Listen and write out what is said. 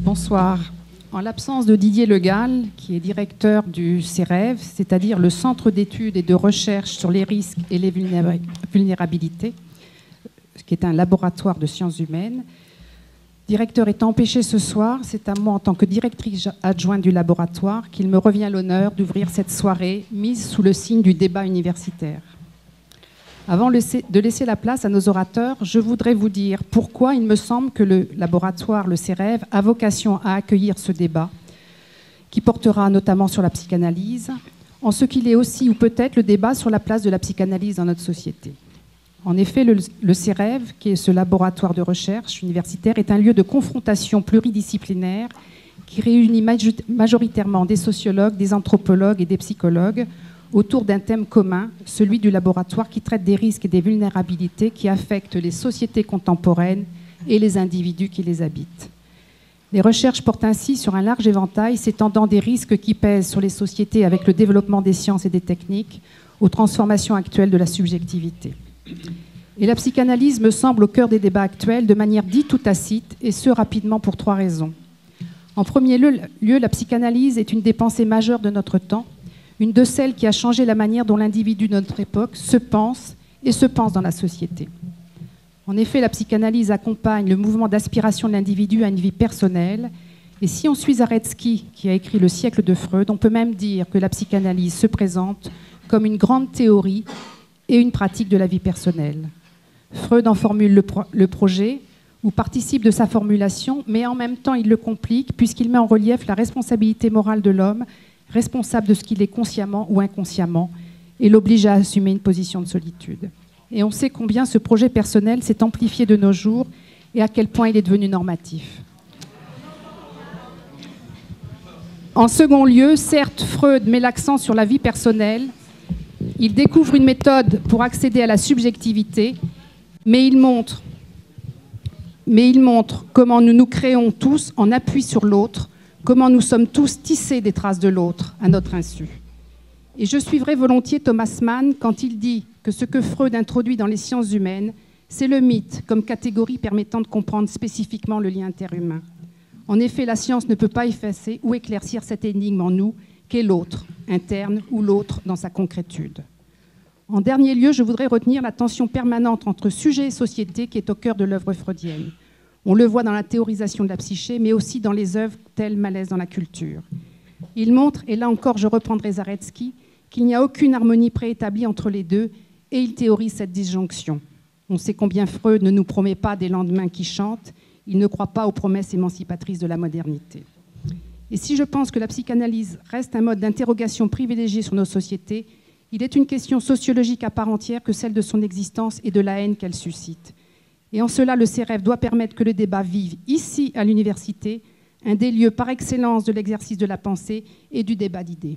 Bonsoir. En l'absence de Didier Le Gall, qui est directeur du CEREV, c'est-à-dire le Centre d'études et de recherche sur les risques et les vulnérabilités, qui est un laboratoire de sciences humaines, directeur étant empêché ce soir, c'est à moi, en tant que directrice adjointe du laboratoire, qu'il me revient l'honneur d'ouvrir cette soirée mise sous le signe du débat universitaire. Avant de laisser la place à nos orateurs, je voudrais vous dire pourquoi il me semble que le laboratoire, le CEREV, a vocation à accueillir ce débat, qui portera notamment sur la psychanalyse, en ce qu'il est aussi ou peut-être le débat sur la place de la psychanalyse dans notre société. En effet, le CEREV, qui est ce laboratoire de recherche universitaire, est un lieu de confrontation pluridisciplinaire qui réunit majoritairement des sociologues, des anthropologues et des psychologues autour d'un thème commun, celui du laboratoire qui traite des risques et des vulnérabilités qui affectent les sociétés contemporaines et les individus qui les habitent. Les recherches portent ainsi sur un large éventail s'étendant des risques qui pèsent sur les sociétés avec le développement des sciences et des techniques aux transformations actuelles de la subjectivité. Et la psychanalyse me semble au cœur des débats actuels de manière dite ou tacite, et ce rapidement pour 3 raisons. En premier lieu, la psychanalyse est une des pensées majeures de notre temps, une de celles qui a changé la manière dont l'individu de notre époque se pense dans la société. En effet, la psychanalyse accompagne le mouvement d'aspiration de l'individu à une vie personnelle, et si on suit Zaretsky, qui a écrit Le siècle de Freud, on peut même dire que la psychanalyse se présente comme une grande théorie et une pratique de la vie personnelle. Freud en formule le projet, ou participe de sa formulation, mais en même temps il le complique, puisqu'il met en relief la responsabilité morale de l'homme, responsable de ce qu'il est consciemment ou inconsciemment, et l'oblige à assumer une position de solitude. Et on sait combien ce projet personnel s'est amplifié de nos jours et à quel point il est devenu normatif. En second lieu, certes, Freud met l'accent sur la vie personnelle, il découvre une méthode pour accéder à la subjectivité, mais il montre comment nous nous créons tous en appui sur l'autre, comment nous sommes tous tissés des traces de l'autre à notre insu. Et je suivrai volontiers Thomas Mann quand il dit que ce que Freud introduit dans les sciences humaines, c'est le mythe comme catégorie permettant de comprendre spécifiquement le lien interhumain. En effet, la science ne peut pas effacer ou éclaircir cette énigme en nous qu'est l'autre, interne, ou l'autre dans sa concrétude. En dernier lieu, je voudrais retenir la tension permanente entre sujet et société qui est au cœur de l'œuvre freudienne. On le voit dans la théorisation de la psyché, mais aussi dans les œuvres telles Malaise dans la culture. Il montre, et là encore je reprendrai Zaretsky, qu'il n'y a aucune harmonie préétablie entre les deux, et il théorise cette disjonction. On sait combien Freud ne nous promet pas des lendemains qui chantent, il ne croit pas aux promesses émancipatrices de la modernité. Et si je pense que la psychanalyse reste un mode d'interrogation privilégié sur nos sociétés, il est une question sociologique à part entière que celle de son existence et de la haine qu'elle suscite. Et en cela, le CEREV doit permettre que le débat vive ici, à l'université, un des lieux par excellence de l'exercice de la pensée et du débat d'idées.